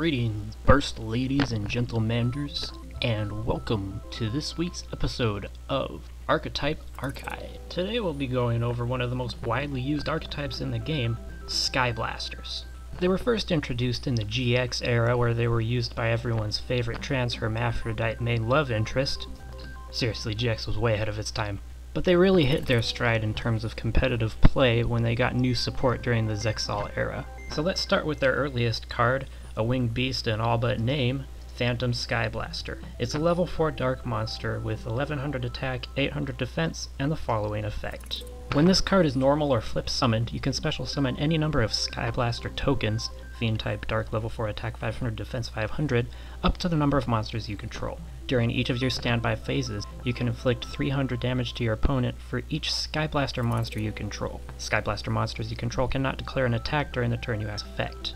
Greetings, burst ladies and gentlemanders, and welcome to this week's episode of Archetype Archive. Today we'll be going over one of the most widely used archetypes in the game, Skyblasters. They were first introduced in the GX era, where they were used by everyone's favorite trans hermaphrodite main love interest. Seriously, GX was way ahead of its time. But they really hit their stride in terms of competitive play when they got new support during the Zexal era. So let's start with their earliest card, a winged beast in all but name, Phantom Skyblaster. It's a level 4 dark monster with 1100 attack, 800 defense, and the following effect. When this card is normal or flip summoned, you can special summon any number of Skyblaster tokens, Fiend type, dark, level 4 attack 500, defense 500, up to the number of monsters you control. During each of your standby phases, you can inflict 300 damage to your opponent for each Skyblaster monster you control. Skyblaster monsters you control cannot declare an attack during the turn you have effect.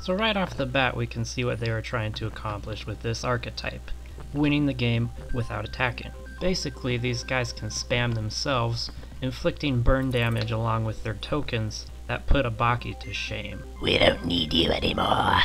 So right off the bat we can see what they were trying to accomplish with this archetype, winning the game without attacking. Basically, these guys can spam themselves, inflicting burn damage along with their tokens that put a Baki to shame. We don't need you anymore.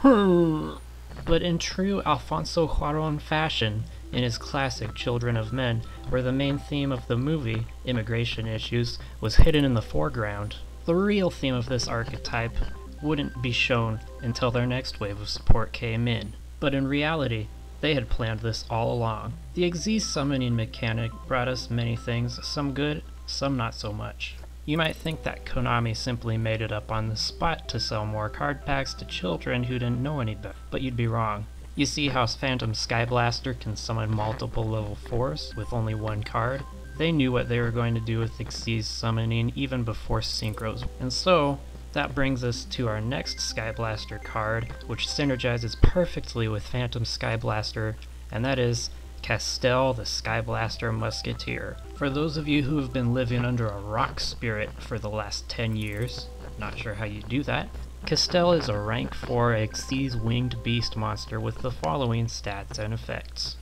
But in true Alfonso Cuarón fashion, in his classic Children of Men, where the main theme of the movie, immigration issues, was hidden in the foreground, the real theme of this archetype wouldn't be shown until their next wave of support came in. But in reality, they had planned this all along. The Xyz summoning mechanic brought us many things, some good, some not so much. You might think that Konami simply made it up on the spot to sell more card packs to children who didn't know any better, but you'd be wrong. You see how Phantom Skyblaster can summon multiple level 4s with only one card? They knew what they were going to do with Xyz summoning even before Synchros, and so that brings us to our next Skyblaster card, which synergizes perfectly with Phantom Skyblaster, and that is Castel the Skyblaster Musketeer. For those of you who have been living under a rock spirit for the last 10 years, not sure how you do that, Castel is a rank 4 Xyz winged beast monster with the following stats and effects.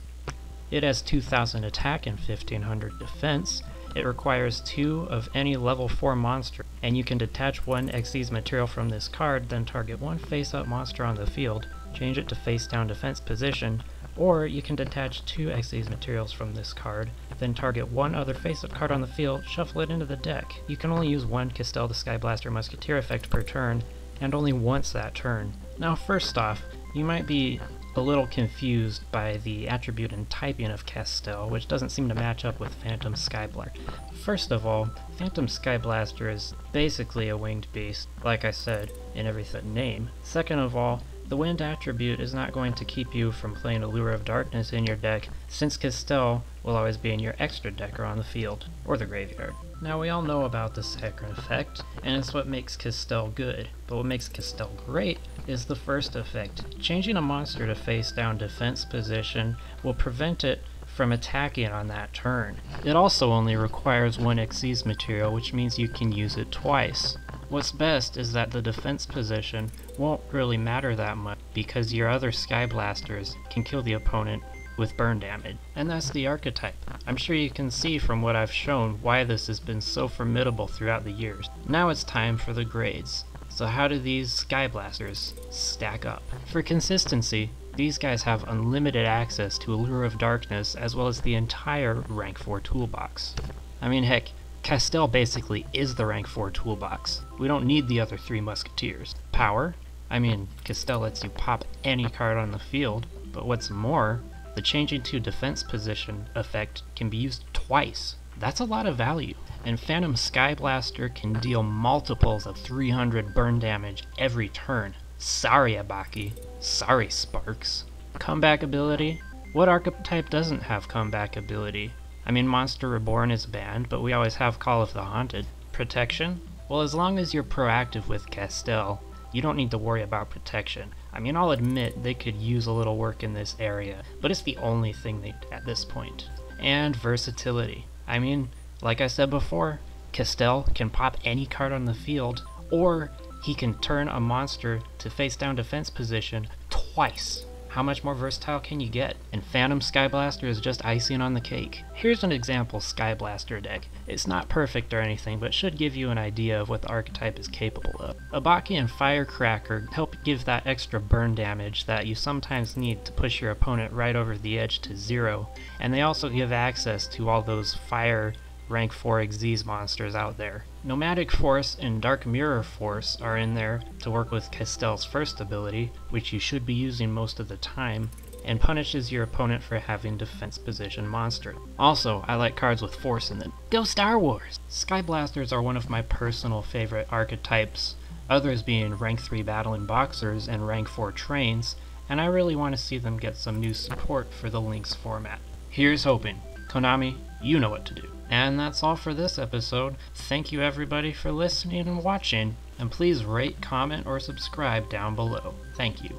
It has 2000 attack and 1500 defense. It requires 2 of any level 4 monster, and you can detach 1 Xyz material from this card, then target 1 face-up monster on the field, change it to face-down defense position, or you can detach 2 Xyz materials from this card, then target 1 other face-up card on the field, shuffle it into the deck. You can only use 1 Castel the Skyblaster Musketeer effect per turn, and only once that turn. Now first off, you might be a little confused by the attribute and typing of Castel, which doesn't seem to match up with Phantom Skyblaster. First of all, Phantom Skyblaster is basically a winged beast, like I said, in every name. Second of all, the wind attribute is not going to keep you from playing Allure of Darkness in your deck, since Castel will always be in your extra deck or on the field, or the graveyard. Now we all know about the second effect, and it's what makes Castel good, but what makes Castel great is the first effect. Changing a monster to face down defense position will prevent it from attacking on that turn. It also only requires 1 Xyz material, which means you can use it twice. What's best is that the defense position won't really matter that much because your other Skyblasters can kill the opponent with burn damage. And that's the archetype. I'm sure you can see from what I've shown why this has been so formidable throughout the years. Now it's time for the grades. So how do these Skyblasters stack up? For consistency, these guys have unlimited access to Allure of Darkness as well as the entire rank 4 toolbox. I mean, heck, Castel basically is the rank 4 toolbox. We don't need the other 3 musketeers. Power? I mean, Castel lets you pop any card on the field, but what's more, the changing to defense position effect can be used twice. That's a lot of value. And Phantom Skyblaster can deal multiples of 300 burn damage every turn. Sorry, Abaki. Sorry, Sparks. Comeback ability? What archetype doesn't have comeback ability? I mean, Monster Reborn is banned, but we always have Call of the Haunted. Protection? Well, as long as you're proactive with Castel, you don't need to worry about protection. I mean, I'll admit they could use a little work in this area, but it's the only thing they do at this point. And versatility. I mean, like I said before, Castel can pop any card on the field, or he can turn a monster to face down defense position twice. How much more versatile can you get? And Phantom Skyblaster is just icing on the cake. Here's an example Skyblaster deck. It's not perfect or anything, but should give you an idea of what the archetype is capable of. Abaki and Firecracker help give that extra burn damage that you sometimes need to push your opponent right over the edge to 0, and they also give access to all those fire rank 4 Xyz monsters out there. Nomadic Force and Dark Mirror Force are in there to work with Castell's first ability, which you should be using most of the time, and punishes your opponent for having defense position monster. Also, I like cards with force in them. Go Star Wars! Skyblasters are one of my personal favorite archetypes, others being rank 3 battling boxers and rank 4 trains, and I really want to see them get some new support for the Lynx format. Here's hoping. Konami, you know what to do. And that's all for this episode. Thank you everybody for listening and watching, and please rate, comment, or subscribe down below. Thank you.